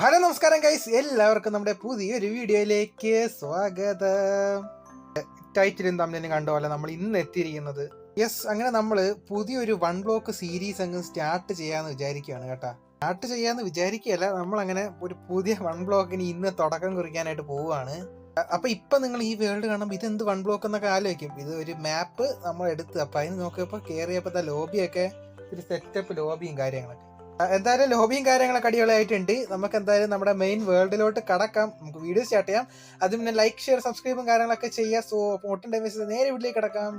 Hello നമസ്കാരം guys, എല്ലാവർക്കും നമ്മുടെ പുതിയൊരു വീഡിയോയിലേക്ക് സ്വാഗതം. ടൈറ്റിലും തമ്മിലും കണ്ട പോലെ നമ്മൾ ഇന്ന് എത്തിയിരിക്കുന്നത് അങ്ങനെ നമ്മൾ പുതിയൊരു വൺ ബ്ലോക്ക് സീരീസ് അങ്ങ് സ്റ്റാർട്ട് ചെയ്യാന്ന് വിചാരിക്കുകയാണ് കേട്ടോ. സ്റ്റാർട്ട് ചെയ്യാന്ന് വിചാരിക്കുകയല്ല, നമ്മൾ അങ്ങനെ ഒരു പുതിയ വൺ ബ്ലോക്കിന് ഇന്ന് തുടക്കം കുറിക്കാനായിട്ട് പോവുകയാണ്. അപ്പൊ ഇപ്പൊ നിങ്ങൾ ഈ വേൾഡ് കാണുമ്പോൾ ഇതെന്ത് വൺ ബ്ലോക്ക് എന്നൊക്കെ ആലോചിക്കും. ഇത് ഒരു മാപ്പ് നമ്മൾ എടുത്ത് അപ്പൊ അതിന് നോക്കിയപ്പോൾ കയറിയപ്പോൾ ലോബിയൊക്കെ ഒരു സെറ്റപ്പ് ലോബിയും കാര്യങ്ങളൊക്കെ. എന്തായാലും ലോബിയും കാര്യങ്ങളൊക്കെ അടിപൊളിയായിട്ടുണ്ട്. നമുക്ക് എന്തായാലും നമ്മുടെ മെയിൻ വേൾഡിലോട്ട് കടക്കാം. നമുക്ക് വീഡിയോ സ്റ്റാർട്ട് ചെയ്യാം. അതും പിന്നെ ലൈക്ക്, ഷെയർ, സബ്സ്ക്രൈബും കാര്യങ്ങളൊക്കെ ചെയ്യാം. സോ ഒട്ടും ടൈം വേസ്റ്റ് നേരെ വീട്ടിലേക്ക് കടക്കാം.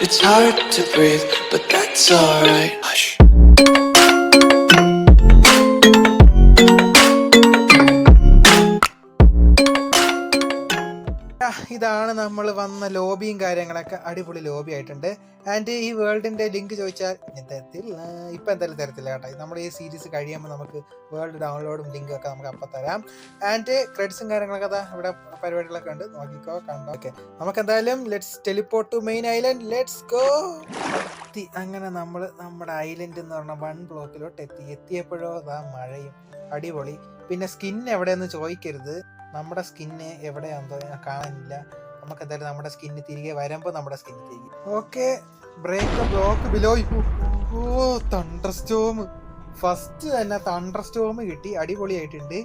It's hard to breathe, but that's alright. Hush. ഇതാണ് നമ്മൾ വന്ന ലോബിയും കാര്യങ്ങളൊക്കെ അടിപൊളി ലോബി ആയിട്ടുണ്ട്. ആൻഡ് ഈ വേൾഡിന്റെ ലിങ്ക് ചോദിച്ചാൽ തരത്തില്ല, ഇപ്പം എന്തായാലും തരത്തില്ല കേട്ടോ. നമ്മൾ ഈ സീരീസ് കഴിയുമ്പോൾ നമുക്ക് വേൾഡ് ഡൗൺലോഡും ലിങ്കും ഒക്കെ നമുക്ക് അപ്പം തരാം. ആൻഡ് ക്രെഡിറ്റ്സും കാര്യങ്ങളൊക്കെ അതാ ഇവിടെ പരിപാടികളൊക്കെ ഉണ്ട്, നോക്കിക്കോ കണ്ടോ. ഓക്കെ, നമുക്ക് എന്തായാലും let's teleport to main island, let's go. അങ്ങനെ നമ്മൾ നമ്മുടെ ഐലൻഡ് എന്ന് പറഞ്ഞ വൺ ബ്ലോക്കിലോട്ട് എത്തിയപ്പോഴോ അതാ മഴയും അടിപൊളി. പിന്നെ സ്കിൻ എവിടെയെന്ന് ചോദിക്കരുത്, നമ്മുടെ സ്കിന്ന് എവിടെയാണെന്നോ ഞാൻ കാണാനില്ല. നമുക്ക് എന്തായാലും നമ്മുടെ സ്കിന്ന് തിരികെ വരുമ്പോൾ നമ്മുടെ സ്കിന്ന് തിരികെ. Okay, break the block below. Oh, thunderstorm. First തന്നെ തണ്ടർ സ്റ്റോം കിട്ടി, അടിപൊളിയായിട്ടുണ്ട്.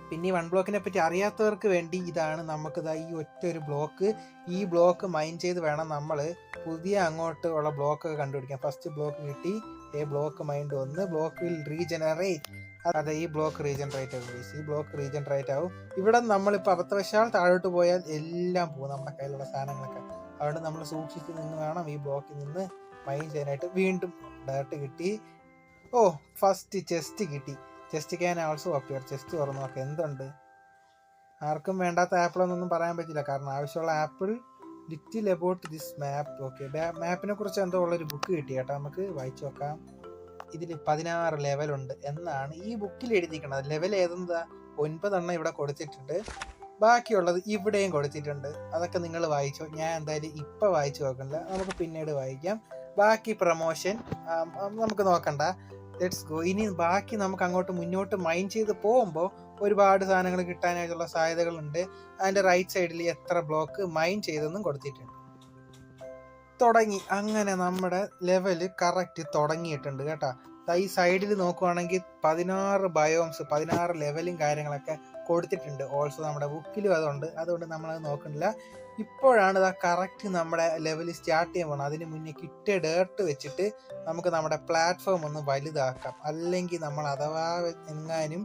പിന്നെ ഈ വൺ ബ്ലോക്കിനെ പറ്റി അറിയാത്തവർക്ക് വേണ്ടി ഇതാണ് നമുക്കിതാ ഈ ഒറ്റ ഒരു ബ്ലോക്ക്. ഈ ബ്ലോക്ക് മൈൻഡ് ചെയ്ത് വേണം നമ്മൾ പുതിയ അങ്ങോട്ട് ഉള്ള ബ്ലോക്ക് കണ്ടുപിടിക്കാം. ഫസ്റ്റ് ബ്ലോക്ക് കിട്ടി, ബ്ലോക്ക് മൈൻഡ് വന്ന് ബ്ലോക്ക് വിൽ റീജനറേറ്റ്. അതെ, ഈ ബ്ലോക്ക് റീജനറേറ്റ് ആവും. ഈ ബ്ലോക്ക് റീജനറേറ്റ് ആവും. ഇവിടെ നമ്മളിപ്പോൾ അബദ്ധവശാൽ താഴോട്ട് പോയാൽ എല്ലാം പോകും, നമ്മുടെ കയ്യിലുള്ള സാധനങ്ങളൊക്കെ. അതുകൊണ്ട് നമ്മൾ സൂക്ഷിച്ച് നിന്ന് വേണം ഈ ബ്ലോക്കിൽ നിന്ന് മൈൻഡ് ചെയ്യാനായിട്ട്. വീണ്ടും ഡയറക്റ്റ് കിട്ടി. ഓ, ഫസ്റ്റ് ചെസ്റ്റ് കിട്ടി. Chest can also appear. Chest തുറന്നു നോക്കാം എന്തുണ്ട്. ആർക്കും വേണ്ടാത്ത ആപ്പിളൊന്നും പറയാൻ പറ്റില്ല, കാരണം ആവശ്യമുള്ള apple little about this map. Okay, മാപ്പിനെ കുറിച്ച് എന്തോ ഉള്ളൊരു ബുക്ക് കിട്ടി കേട്ടോ, നമുക്ക് വായിച്ചു നോക്കാം. ഇതിൽ 16 ലെവലുണ്ട് എന്നാണ് ഈ ബുക്കിൽ എഴുതിയിരിക്കുന്നത്. ലെവൽ ഏതെന്താ 9 ഇവിടെ കൊടുത്തിട്ടുണ്ട്, ബാക്കിയുള്ളത് ഇവിടെയും കൊടുത്തിട്ടുണ്ട്. അതൊക്കെ നിങ്ങൾ വായിച്ചോ, ഞാൻ എന്തായാലും ഇപ്പം വായിച്ചു നോക്കണില്ല, നമുക്ക് പിന്നീട് വായിക്കാം. ബാക്കി പ്രൊമോഷൻ നമുക്ക് നോക്കണ്ട, ലെറ്റ്സ് ഗോ. ഇനി ബാക്കി നമുക്ക് അങ്ങോട്ട് മുന്നോട്ട് മൈൻഡ് ചെയ്ത് പോകുമ്പോൾ ഒരുപാട് സാധനങ്ങൾ കിട്ടാനായിട്ടുള്ള സാധ്യതകളുണ്ട്. അതിൻ്റെ റൈറ്റ് സൈഡിൽ എത്ര ബ്ലോക്ക് മൈൻഡ് ചെയ്തെന്നും കൊടുത്തിട്ടുണ്ട്. തുടങ്ങി. അങ്ങനെ നമ്മുടെ ലെവല് കറക്റ്റ് തുടങ്ങിയിട്ടുണ്ട് കേട്ടോ. ഈ സൈഡിൽ നോക്കുവാണെങ്കിൽ 16 ബയോംസ്, 16 ലെവലും കാര്യങ്ങളൊക്കെ കൊടുത്തിട്ടുണ്ട്. ഓൾസോ നമ്മുടെ ബുക്കിലും അതുകൊണ്ട് നമ്മളത് നോക്കണില്ല. ഇപ്പോഴാണ് ഇതാ കറക്റ്റ് നമ്മുടെ ലെവൽ സ്റ്റാർട്ട് ചെയ്യാൻ പോകണം. അതിന് മുന്നേ കിട്ടിയ ഡേർട്ട് വെച്ചിട്ട് നമുക്ക് നമ്മുടെ പ്ലാറ്റ്ഫോം ഒന്ന് വലുതാക്കാം. അല്ലെങ്കിൽ നമ്മൾ അഥവാ എങ്ങാനും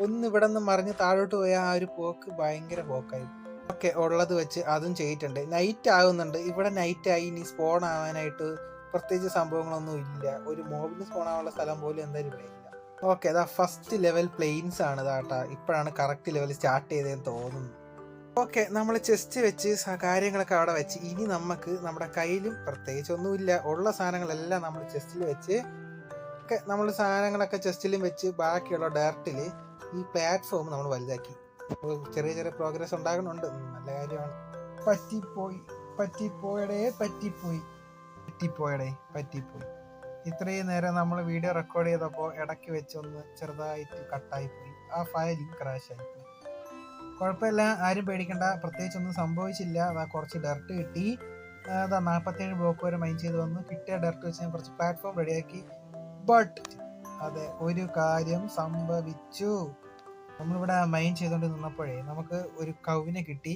ഒന്ന് ഇവിടെ നിന്ന് മറിഞ്ഞ് താഴോട്ട് പോയാൽ ആ ഒരു പോക്ക് ഭയങ്കര പോക്കായി. ഓക്കെ, ഉള്ളത് വെച്ച് അതും ചെയ്തിട്ടുണ്ട്. നൈറ്റ് ആകുന്നുണ്ട് ഇവിടെ. നൈറ്റായി ഇനി സ്പോൺ ആവാനായിട്ട് പ്രത്യേകിച്ച് സംഭവങ്ങളൊന്നും ഇല്ല. ഒരു മോബിന് സ്പോൺ ആവാനുള്ള സ്ഥലം പോലും എന്തായാലും ഇവിടെ ഇല്ല. ഓക്കെ, അതാ ഫസ്റ്റ് ലെവൽ പ്ലെയിൻസ് ആണ് ഇതാട്ടാ. ഇപ്പോഴാണ് കറക്റ്റ് ലെവൽ സ്റ്റാർട്ട് ചെയ്തതെന്ന് തോന്നുന്നു. ഓക്കെ, നമ്മൾ ചെസ്റ്റ് വെച്ച് കാര്യങ്ങളൊക്കെ അവിടെ വെച്ച് ഇനി നമുക്ക് നമ്മുടെ കയ്യിലും പ്രത്യേകിച്ചൊന്നുമില്ല, ഉള്ള സാധനങ്ങളെല്ലാം നമ്മൾ ചെസ്റ്റിൽ വെച്ച് ഒക്കെ നമ്മൾ സാധനങ്ങളൊക്കെ ചെസ്റ്റിലും വെച്ച് ബാക്കിയുള്ള ഡയറക്റ്റിൽ ഈ പ്ലാറ്റ്ഫോം നമ്മൾ വലുതാക്കി. ചെറിയ ചെറിയ പ്രോഗ്രസ് ഉണ്ടാകുന്നുണ്ട്, നല്ല കാര്യമാണ്. പറ്റിപ്പോയി. ഇത്രയും നേരം നമ്മൾ വീഡിയോ റെക്കോർഡ് ചെയ്തപ്പോൾ ഇടയ്ക്ക് വെച്ചൊന്ന് ചെറുതായിട്ട് കട്ടായിപ്പോയി, ആ ഫയലിംഗ് ക്രാഷ് ആയിപ്പോയി. കുഴപ്പമില്ല, ആരും പേടിക്കണ്ട, പ്രത്യേകിച്ചൊന്നും സംഭവിച്ചില്ല. അതാ കുറച്ച് ഡർട്ട് കിട്ടി. അതാ 47 ബ്ലോക്ക് വരെ മൈൻഡ് ചെയ്ത് വന്നു. കിട്ടിയ ഡർട്ട് വെച്ച് ഞാൻ കുറച്ച് പ്ലാറ്റ്ഫോം റെഡിയാക്കി. ബട്ട് അതെ, ഒരു കാര്യം സംഭവിച്ചു. നമ്മളിവിടെ മൈൻഡ് ചെയ്തുകൊണ്ട് നിന്നപ്പോഴേ നമുക്ക് ഒരു കൗവിനെ കിട്ടി.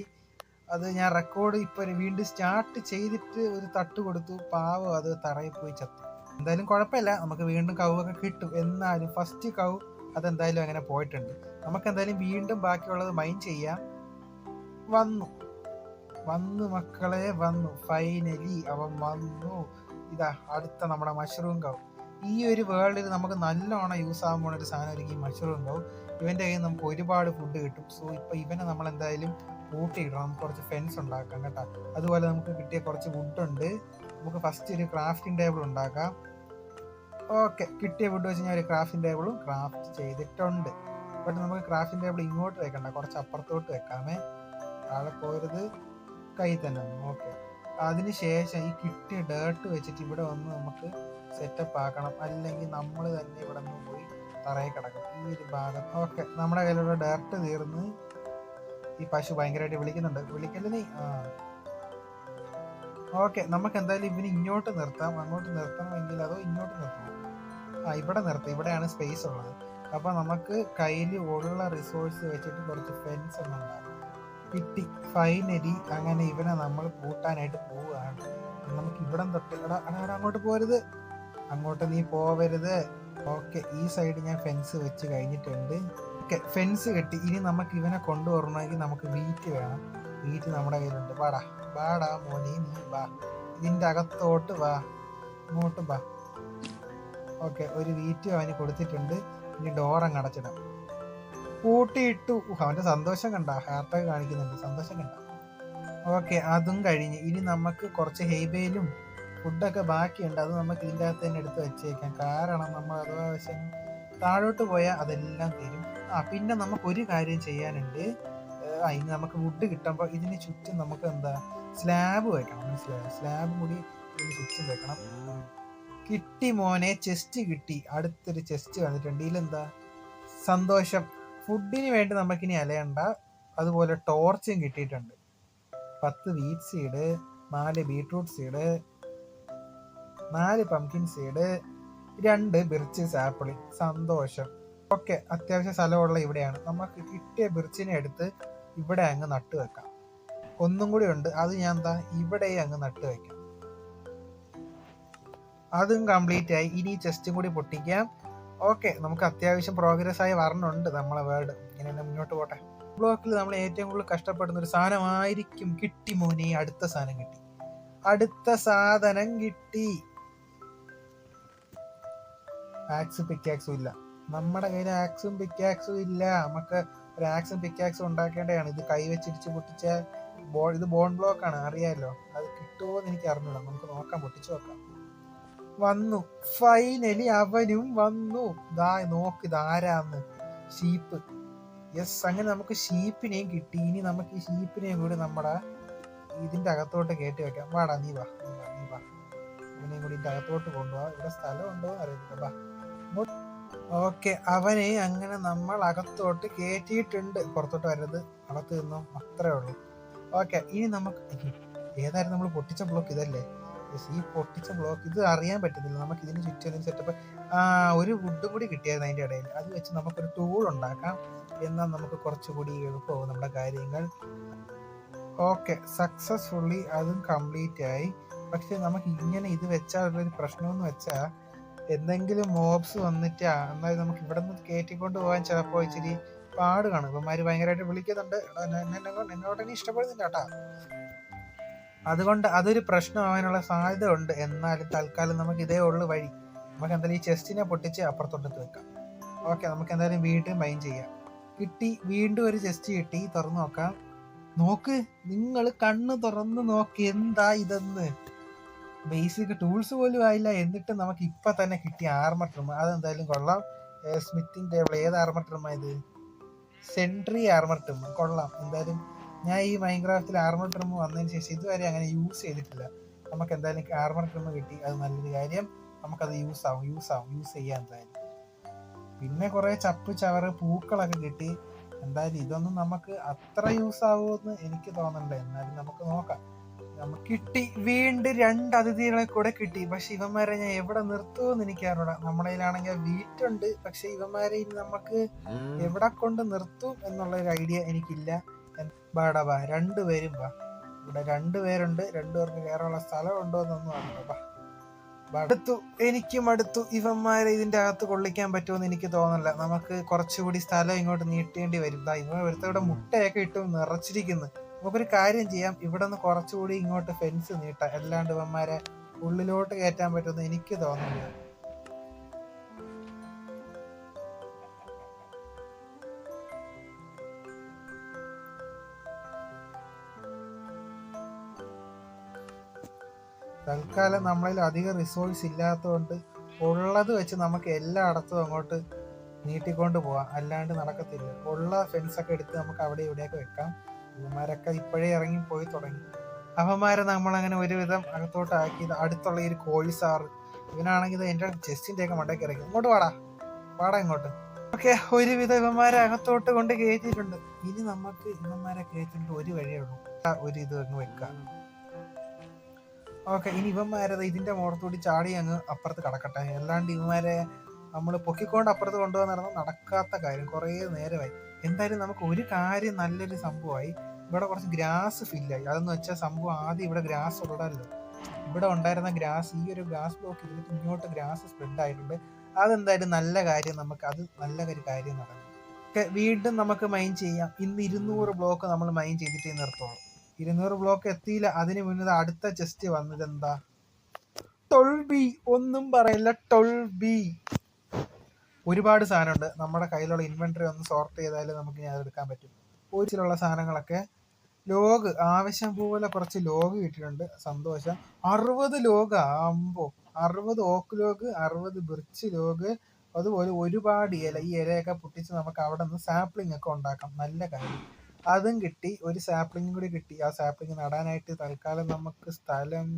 അത് ഞാൻ റെക്കോർഡ് ഇപ്പോൾ വീണ്ടും സ്റ്റാർട്ട് ചെയ്തിട്ട് ഒരു തട്ട് കൊടുത്തു. പാവം അത് തറയിൽ പോയി ചത്തു. എന്തായാലും കുഴപ്പമില്ല, നമുക്ക് വീണ്ടും കൗവൊക്കെ കിട്ടും. എന്നാലും ഫസ്റ്റ് കൗ അതെന്തായാലും അങ്ങനെ പോയിട്ടുണ്ട്. നമുക്ക് എന്തായാലും വീണ്ടും ബാക്കിയുള്ളത് മൈൻഡ് ചെയ്യാം. വന്നു മക്കളെ, വന്നു. ഫൈനലി അവൻ വന്നു. ഇതാ അടുത്ത നമ്മുടെ മഷ്റൂം കൗ. ഈ ഒരു വേൾഡിൽ നമുക്ക് നല്ലോണം യൂസ് ആകാൻ പോകുന്ന ഒരു സാധനം ഈ മഷ്റൂം കൗ. ഇവൻ്റെ കയ്യിൽ നമുക്ക് ഒരുപാട് ഫുഡ് കിട്ടും. സോ ഇപ്പോൾ ഇവനെ നമ്മൾ എന്തായാലും കൂട്ടിയിടണം. നമുക്ക് കുറച്ച് ഫെൻസ് ഉണ്ടാക്കാം കേട്ടോ. അതുപോലെ നമുക്ക് കിട്ടിയ കുറച്ച് വുഡുണ്ട്. നമുക്ക് ഫസ്റ്റ് ഒരു ക്രാഫ്റ്റിംഗ് ടേബിൾ ഉണ്ടാക്കാം. ഓക്കെ, കിട്ടിയ വുഡ് വെച്ച് ഞാൻ ഒരു ക്രാഫ്റ്റിംഗ് ടേബിളും ക്രാഫ്റ്റ് ചെയ്തിട്ടുണ്ട്. ബട്ട് നമുക്ക് ക്രാഫ്റ്റിംഗ് ടേബിൾ ഇങ്ങോട്ട് വെക്കണ്ട, കുറച്ച് അപ്പുറത്തോട്ട് വെക്കാമേ. താഴെ പോരുത്, കൈ തന്നെ. ഓക്കെ, അതിനുശേഷം ഈ കിട്ടിയ ഡേർട്ട് വെച്ചിട്ട് ഇവിടെ വന്ന് നമുക്ക് സെറ്റപ്പ് ആക്കണം, അല്ലെങ്കിൽ നമ്മൾ തന്നെ ഇവിടെ നിന്ന് പോയി തറയിൽ കിടക്കും ഈ ഒരു ഭാഗം. ഓക്കെ, നമ്മുടെ കയ്യിലുള്ള ഡയറക്റ്റ് തീർന്ന്. ഈ പശു ഭയങ്കരമായിട്ട് വിളിക്കുന്നുണ്ട്, വിളിക്കല്ലേ നീ. ഓക്കെ, നമുക്ക് എന്തായാലും ഇവന് ഇങ്ങോട്ട് നിർത്താം. അങ്ങോട്ട് നിർത്തണമെങ്കിൽ അതോ ഇങ്ങോട്ട് നിർത്തണം? ഇവിടെ നിർത്താം, ഇവിടെയാണ് സ്പേസ് ഉള്ളത്. അപ്പോൾ നമുക്ക് കയ്യിൽ ഉള്ള റിസോഴ്സ് വെച്ചിട്ട് കുറച്ച് ഫെൻസ് ഒന്നും ഉണ്ടാകും. കിട്ടി. ഫൈനലി അങ്ങനെ ഇവനെ നമ്മൾ കൂട്ടാനായിട്ട് പോവുകയാണ്. നമുക്ക് ഇവിടം തൊട്ട് അങ്ങോട്ട് പോരുത്, അങ്ങോട്ട് നീ പോവരുത്. ഓക്കെ, ഈ സൈഡ് ഞാൻ ഫെൻസ് വെച്ച് കഴിഞ്ഞിട്ടുണ്ട്. ഓക്കെ, ഫെൻസ് കെട്ടി. ഇനി നമുക്ക് ഇവനെ കൊണ്ടുവരണമെങ്കിൽ നമുക്ക് വീറ്റ് വേണം. വീറ്റ് നമ്മുടെ കയ്യിലുണ്ട്. വാടാ മോനെ, നീ വാ, ഇതിൻ്റെ അകത്തോട്ട് വാ, ഇങ്ങോട്ട് വാ. ഓക്കെ, ഒരു വീറ്റ് അവന് കൊടുത്തിട്ടുണ്ട്. ഇനി ഡോറങ്ങ് അടച്ചിടാം. പൂട്ടിയിട്ടു. അവൻ്റെ സന്തോഷം കണ്ട, ഹാർട്ടൊക്കെ കാണിക്കുന്നുണ്ട്, സന്തോഷം കണ്ട. ഓക്കെ, അതും കഴിഞ്ഞ്. ഇനി നമുക്ക് കുറച്ച് ഹെയ്ബേലും ഫുഡൊക്കെ ബാക്കിയുണ്ട്, അത് നമുക്ക് ഇതിൻ്റെ അകത്ത് തന്നെ എടുത്ത് വെച്ചേക്കാം. കാരണം നമ്മൾ അഥവാ വശം താഴോട്ട് പോയാൽ അതെല്ലാം തരും. പിന്നെ നമുക്കൊരു കാര്യം ചെയ്യാനുണ്ട്. ഇനി നമുക്ക് വുഡ് കിട്ടുമ്പോൾ ഇതിന് ചുറ്റും നമുക്ക് എന്താ സ്ലാബ് വെക്കണം, മനസ്സിലായോ? സ്ലാബ് കൂടി ഇതിന് ചുറ്റും വെക്കണം. കിട്ടി മോനെ, ചെസ്റ്റ് കിട്ടി. അടുത്തൊരു ചെസ്റ്റ് വന്നിട്ടുണ്ട്. ഇതിലെന്താ സന്തോഷം. ഫുഡിന് വേണ്ടി നമുക്കിനി അലയണ്ട. അതുപോലെ ടോർച്ചും കിട്ടിയിട്ടുണ്ട്. 10 wheat seed, 4 beetroot seed, 4 pumpkin seed, 2 ബിർച്ചിസ് ആപ്പിൾ. സന്തോഷം. ഓക്കെ, അത്യാവശ്യം സ്ഥലമുള്ള ഇവിടെയാണ്. നമുക്ക് കിട്ടിയ ബിർച്ചിനെ എടുത്ത് ഇവിടെ അങ്ങ് നട്ട് വെക്കാം. ഒന്നും കൂടി ഉണ്ട്, അത് ഞാൻ എന്താ ഇവിടെ അങ്ങ് നട്ട് വെക്കാം. അതും കംപ്ലീറ്റ് ആയി. ഇനി ചെസ്റ്റും കൂടി പൊട്ടിക്കാം. ഓക്കെ, നമുക്ക് അത്യാവശ്യം പ്രോഗ്രസ് ആയി വരണുണ്ട് നമ്മളെ വേൾഡ്. ഇങ്ങനെ തന്നെ മുന്നോട്ട് പോട്ടെ. ബ്ലോക്കിൽ നമ്മൾ ഏറ്റവും കൂടുതൽ കഷ്ടപ്പെടുന്ന ഒരു സാധനമായിരിക്കും. കിട്ടി മോനെ, അടുത്ത സാധനം കിട്ടി. അടുത്ത സാധനം കിട്ടി. ആക്സും പിക്കാക്സും ഇല്ല നമ്മുടെ കയ്യിൽ. ആക്സും പിക്കാക്സും ഇല്ല. നമുക്ക് ഒരു ആക്സും പിക്കാക്സും ഉണ്ടാക്കേണ്ടതാണ്. ഇത് കൈ വെച്ചിടിച്ച് പൊട്ടിച്ച ഇത് ബോൺ ബ്ലോക്ക് ആണ്, അറിയാലോ. അത് കിട്ടുമോ എന്ന് എനിക്ക് അറിഞ്ഞൂടാ. നമുക്ക് നോക്കാം, പൊട്ടിച്ചു നോക്കാം. വന്നു, ഫൈനലി അവനും വന്നു. നോക്ക്, ഇതാരാന്ന്? ഷീപ്പ്. യെസ്, അങ്ങനെ നമുക്ക് ഷീപ്പിനെയും കിട്ടി. ഇനി നമുക്ക് ഈ ഷീപ്പിനെയും കൂടി നമ്മുടെ ഇതിന്റെ അകത്തോട്ട് കയറ്റി വെക്കാം. വാടാ, നീ വാ. ഇവനെയും കൂടി ഇതിന്റെ അകത്തോട്ട് കൊണ്ടുപോവാ. ഇവിടെ സ്ഥലം ഉണ്ടോ എന്ന് അറിയത്തില്ല. ഓക്കെ, അവനെ അങ്ങനെ നമ്മൾ അകത്തോട്ട് കയറ്റിയിട്ടുണ്ട്. പുറത്തോട്ട് വരരുത്, അകത്ത് നിന്നോ, അത്രേ ഉള്ളൂ. ഓക്കെ, ഇനി നമുക്ക് ഏതായിരുന്നു നമ്മൾ പൊട്ടിച്ച ബ്ലോക്ക്? ഇതല്ലേ? ഈ പൊട്ടിച്ച ബ്ലോക്ക്. ഇത് അറിയാൻ പറ്റുന്നില്ല. നമുക്ക് ഇതിന് ചുറ്റും സെറ്റപ്പ്. ഒരു വുഡും കൂടി കിട്ടിയായിരുന്നു അതിൻ്റെ ഇടയിൽ. അത് വെച്ച് നമുക്കൊരു ടൂൾ ഉണ്ടാക്കാം. എന്നാൽ നമുക്ക് കുറച്ചുകൂടി എളുപ്പമാവും നമ്മുടെ കാര്യങ്ങൾ. ഓക്കെ, സക്സസ്ഫുള്ളി അതും കംപ്ലീറ്റ് ആയി. പക്ഷെ നമുക്ക് ഇങ്ങനെ ഇത് വെച്ചാൽ ഉള്ളൊരു പ്രശ്നമെന്ന് വെച്ചാൽ എന്തെങ്കിലും മോബ്സ് വന്നിട്ട് എന്നാലും നമുക്ക് ഇവിടെ നിന്ന് കയറ്റിക്കൊണ്ട് പോകാൻ ചിലപ്പോൾ ഇച്ചിരി പാട് കാണും. ഇവന്മാര് ഭയങ്കരമായിട്ട് വിളിക്കുന്നുണ്ട്, എന്നോട് ഇനി ഇഷ്ടപ്പെടുന്നില്ല കേട്ടാ. അതുകൊണ്ട് അതൊരു പ്രശ്നമാവാനുള്ള സാധ്യത ഉണ്ട്. എന്നാലും തൽക്കാലം നമുക്ക് ഇതേ ഉള്ളു വഴി. നമുക്ക് എന്തായാലും ഈ ചെസ്റ്റിനെ പൊട്ടിച്ച് അപ്പുറത്തോട്ട് വെക്കാം. ഓക്കെ, നമുക്ക് എന്തായാലും വീണ്ടും മൈൻ ചെയ്യാം. കിട്ടി, വീണ്ടും ഒരു ചെസ്റ്റ് കിട്ടി. തുറന്നു നോക്കാം. നോക്ക്, നിങ്ങൾ കണ്ണ് തുറന്ന് നോക്ക്, എന്താ ഇതെന്ന്. ബേസിക് ടൂൾസ് പോലും ആയില്ല, എന്നിട്ട് നമുക്ക് ഇപ്പൊ തന്നെ കിട്ടിയ ആർമർ ട്രിം. അതെന്തായാലും കൊള്ളാം. Smithing table. ഏത് ആർമർ ട്രിമ്മാ ഇത്? Sentry armour trim. കൊള്ളാം. എന്തായാലും ഞാൻ ഈ മൈൻക്രാഫ്റ്റിൽ ആർമർ ട്രിം വന്നതിന് ശേഷം ഇതുവരെ അങ്ങനെ യൂസ് ചെയ്തിട്ടില്ല. നമുക്ക് എന്തായാലും ആർമർ ട്രിം കിട്ടി, അത് നല്ലൊരു കാര്യം. നമുക്കത് യൂസ് ചെയ്യാം എന്തായാലും. പിന്നെ കുറെ ചപ്പ് ചവറ് പൂക്കളൊക്കെ കിട്ടി. എന്തായാലും ഇതൊന്നും നമുക്ക് അത്ര യൂസ് ആവുമെന്ന് എനിക്ക് തോന്നണ്ട. എന്നാലും നമുക്ക് നോക്കാം. നമുക്ക് കിട്ടി, വീണ്ടും 2 അതിഥികളെ കൂടെ കിട്ടി. പക്ഷെ ഇവന്മാരെ ഞാൻ എവിടെ നിർത്തുമെന്ന് എനിക്ക് അറിഞ്ഞൂടാ. നമ്മുടെ കയ്യിലാണെങ്കിൽ വീട്ടുണ്ട്, പക്ഷെ ഇവന്മാരെ ഇനി നമുക്ക് എവിടെ കൊണ്ട് നിർത്തും എന്നുള്ള ഒരു ഐഡിയ എനിക്കില്ല. ബാടാ, 2 പേരും വാ. ഇവിടെ 2 പേരുണ്ട്. 2 പേർക്ക് കയറാനുള്ള സ്ഥലം ഉണ്ടോ എന്നൊന്നും അറിയില്ല. എനിക്കും അടുത്തു. ഇവന്മാരെ ഇതിന്റെ അകത്ത് കൊള്ളിക്കാൻ പറ്റുമെന്ന് എനിക്ക് തോന്നില്ല. നമുക്ക് കുറച്ചുകൂടി സ്ഥലം ഇങ്ങോട്ട് നീട്ടേണ്ടി വരും. ഇവ ഒരുത്തവിടെ മുട്ടയൊക്കെ ഇട്ട് നിറച്ചിരിക്കുന്നു. നമുക്കൊരു കാര്യം ചെയ്യാം, ഇവിടെ നിന്ന് കുറച്ചുകൂടി ഇങ്ങോട്ട് ഫെൻസ് നീട്ടാം. അല്ലാണ്ട് ഇവന്മാരെ ഉള്ളിലോട്ട് കയറ്റാൻ പറ്റുമെന്ന് എനിക്ക് തോന്നുന്നില്ല. തൽക്കാലം നമ്മളിൽ അധികം റിസോഴ്സ് ഇല്ലാത്തതുകൊണ്ട് ഉള്ളത് വെച്ച് നമുക്ക് എല്ലായിടത്തും അങ്ങോട്ട് നീട്ടിക്കൊണ്ട് പോവാം. അല്ലാണ്ട് നടക്കത്തില്ല. ഉള്ള ഫെൻസൊക്കെ എടുത്ത് നമുക്ക് അവിടെ ഇവിടെയൊക്കെ വെക്കാം. ഇവന്മാരൊക്കെ ഇപ്പോഴേ ഇറങ്ങി പോയി തുടങ്ങി. അവന്മാരെ നമ്മളങ്ങനെ ഒരുവിധം അകത്തോട്ട് ആക്കിയത് അടുത്തുള്ള ഈ ഒരു കോഴിസാറ് ഇവനാണെങ്കിൽ എൻ്റെ ചെസ്റ്റിൻ്റെ ഒക്കെ മണ്ടയ്ക്ക് ഇറങ്ങി. ഇങ്ങോട്ട് വാടാ ഇങ്ങോട്ട്. ഓക്കെ, ഒരുവിധം ഇവന്മാരെ അകത്തോട്ട് കൊണ്ട് കയറ്റിയിട്ടുണ്ട്. ഇനി നമുക്ക് ഇവന്മാരെ കയറ്റിട്ട് ഒരു വഴിയേ ഉള്ളൂ, ഒരു ഇത് അങ്ങ് വെക്കാം. ഓക്കെ, ഇനി ഇവന്മാരത് ഇതിന്റെ മുഖത്തോടി ചാടി അങ്ങ് അപ്പുറത്ത് കടക്കട്ടെ. അല്ലാണ്ട് ഇവന്മാരെ നമ്മൾ പൊക്കിക്കൊണ്ട് അപ്പുറത്ത് കൊണ്ടുപോകാൻ നടക്കാത്ത കാര്യം. കുറേ നേരമായി. എന്തായാലും നമുക്ക് ഒരു കാര്യം നല്ലൊരു സംഭവമായി. ഇവിടെ കുറച്ച് ഗ്രാസ് ഫില്ലായി. അതെന്ന് വെച്ചാൽ സംഭവം ആദ്യം ഇവിടെ ഗ്രാസ് ഉള്ളല്ലോ, ഇവിടെ ഉണ്ടായിരുന്ന ഗ്രാസ് ഈ ഒരു ഗ്രാസ് ബ്ലോക്ക് ഇരുന്നിട്ട് ഇങ്ങോട്ട് ഗ്രാസ് സ്പ്രെഡ് ആയിട്ടുണ്ട്. അതെന്തായാലും നല്ല കാര്യം, നമുക്ക് അത് നല്ല ഒരു കാര്യം നടന്നു. ഓക്കെ, വീണ്ടും നമുക്ക് മൈൻ ചെയ്യാം. ഇന്ന് 200 ബ്ലോക്ക് നമ്മൾ മൈൻ ചെയ്തിട്ടേ നിർത്തുള്ളൂ. 200 ബ്ലോക്ക് എത്തിയില്ല. അതിന് മുന്നേ അടുത്ത ചെസ്റ്റ് വന്നത് എന്താ? 12B. ഒന്നും പറയില്ല, 12B. ഒരുപാട് സാധനമുണ്ട്. നമ്മുടെ കയ്യിലുള്ള ഇൻവെന്ററി ഒന്ന് സോർട്ട് ചെയ്താൽ നമുക്ക് ഇനി അതെടുക്കാൻ പറ്റും. പോയിച്ചിലുള്ള സാധനങ്ങളൊക്കെ ലോഗ് ആവശ്യം പോലെ കുറച്ച് ലോഗ് കിട്ടിയിട്ടുണ്ട്. സന്തോഷം. 60 ലോഗ് ആകുമ്പോ 60 ഓക്ക് ലോഗ്, 60 ബിർച്ച് ലോഗ്, അതുപോലെ ഒരുപാട് ഇല. ഈ ഇലയൊക്കെ പൊട്ടിച്ച് നമുക്ക് അവിടെ നിന്ന് സാപ്ലിംഗ് ഒക്കെ ഉണ്ടാക്കാം. നല്ല കാര്യം. അതും കിട്ടി. ഒരു സാപ്ലിംഗ് കൂടി കിട്ടി. ആ സാപ്ലിംഗ് നടാനായിട്ട് തൽക്കാലം നമുക്ക് സ്ഥലം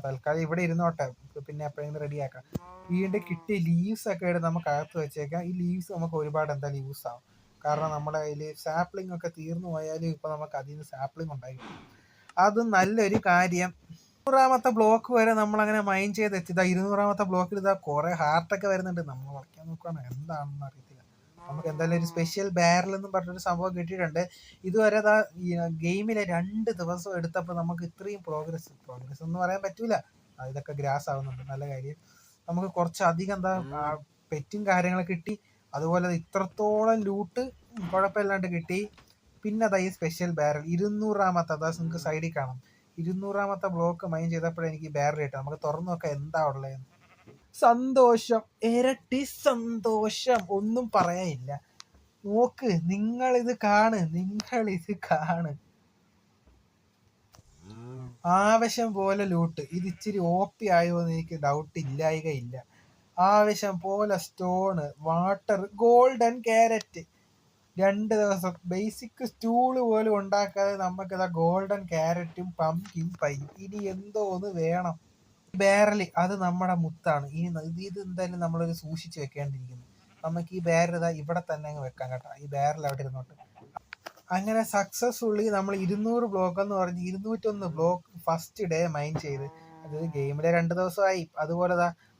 തൽക്കാലം ഇവിടെ ഇരുന്നോട്ടെ, പിന്നെ എപ്പോഴെങ്കിലും റെഡിയാക്കാം. വീണ്ടും കിട്ടിയ ലീവ്സ് ഒക്കെ എടുത്ത് നമുക്ക് അകത്ത് വെച്ചേക്കാം. ഈ ലീവ്സ് നമുക്ക് ഒരുപാട് എന്തായാലും യൂസ് ആവും. കാരണം നമ്മുടെ കയ്യിൽ സാപ്ലിംഗ് ഒക്കെ തീർന്നു പോയാലും ഇപ്പൊ നമുക്ക് അതിൽ നിന്ന് സാപ്ലിംഗ് ഉണ്ടായി. അത് നല്ലൊരു കാര്യം. 200ാമത്തെ ബ്ലോക്ക് വരെ നമ്മൾ അങ്ങനെ മൈൻഡ് ചെയ്ത് എത്തിയതാ. 200ാമത്തെ ബ്ലോക്കിൽ ഇതാ കുറെ ഹാർട്ടൊക്കെ വരുന്നുണ്ട്. നമ്മൾ വളയ്ക്കാൻ നോക്കുകയാണ്, എന്താണെന്ന് അറിയത്തില്ല. നമുക്ക് എന്തായാലും ഒരു സ്പെഷ്യൽ ബാരൽ എന്നും പറഞ്ഞൊരു സംഭവം കിട്ടിയിട്ടുണ്ട്. ഇതുവരെ ഗെയിമിലെ 2 ദിവസം എടുത്തപ്പോൾ നമുക്ക് ഇത്രയും പ്രോഗ്രസ് എന്ന് പറയാൻ പറ്റൂല. ഇതൊക്കെ ഗ്രാസ് ആവുന്നുണ്ട്. നല്ല കാര്യം. നമുക്ക് കുറച്ചധികം പെറ്റും കാര്യങ്ങളൊക്കെ കിട്ടി. അതുപോലെ ഇത്രത്തോളം ലൂട്ട് കുഴപ്പമില്ലാണ്ട് കിട്ടി. പിന്നെ ഈ സ്പെഷ്യൽ ബാരൽ 200ാമത്തെ നിങ്ങൾക്ക് സൈഡിൽ കാണാം. 200ാമത്തെ ബ്ലോക്ക് മൈൻ ചെയ്തപ്പോഴേ എനിക്ക് ബാരൽ കിട്ടും. നമുക്ക് തുറന്നു നോക്കാം എന്താ ഉള്ളതെന്ന്. സന്തോഷം, ഇരട്ടി സന്തോഷം, ഒന്നും പറയാനില്ല. നോക്ക്, നിങ്ങളിത് കാണ്. ആവശ്യം പോലെ ലൂട്ട്. ഇത് ഇച്ചിരി ഓപ്പി ആയോ എന്ന് എനിക്ക് ഡൗട്ട് ഇല്ലായികയില്ല. ആവശ്യം പോലെ സ്റ്റോണ്, വാട്ടർ, ഗോൾഡൻ ക്യാരറ്റ്. 2 ദിവസം ബേസിക് സ്റ്റൂള് പോലും ഉണ്ടാക്കാതെ നമുക്കിതാ ഗോൾഡൻ ക്യാരറ്റും പംകിൻ പൈയും. ഇനി എന്തോന്ന് വേണം? ബാരല് അത് നമ്മുടെ മുത്താണ്. ഇത് എന്തായാലും നമ്മളൊരു സൂക്ഷിച്ച് വെക്കേണ്ടിയിരിക്കുന്നു. നമുക്ക് ഈ ബാരൽ ഇവിടെ തന്നെ അങ്ങ് വെക്കാം കേട്ടോ. ഈ ബാരൽ അവിടെ ഇരുന്നോട്ട്. അങ്ങനെ സക്സസ്ഫുള്ളി നമ്മൾ 200 ബ്ലോക്ക് എന്ന് പറഞ്ഞ് 201 ബ്ലോക്ക് ഫസ്റ്റ് ഡേ മൈൻ ചെയ്ത്. അതായത് ഗെയിമിലെ 2 ദിവസമായി. അതുപോലെ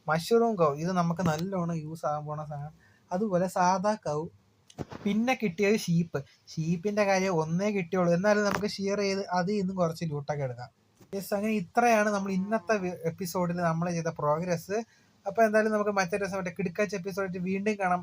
മഷ്റൂം കൗ, ഇത് നമുക്ക് നല്ലോണം യൂസ് ആകാൻ പോണ സാധനം. അതുപോലെ സാധാ കൗ. പിന്നെ കിട്ടിയത് ഷീപ്പിന്റെ കാര്യം ഒന്നേ കിട്ടിയുള്ളൂ. എന്നാലും നമുക്ക് ഷെയർ ചെയ്ത് അതിൽ നിന്നും കുറച്ച് ലൂട്ടൊക്കെ എടുക്കാം. യെസ്, അങ്ങനെ ഇത്രയാണ് നമ്മൾ ഇന്നത്തെ എപ്പിസോഡിൽ നമ്മൾ ചെയ്ത പ്രോഗ്രസ്. അപ്പൊ എന്തായാലും നമുക്ക് മറ്റൊരു ദിവസം കിടക്കാച്ച എപ്പിസോഡിൽ വീണ്ടും കാണാം.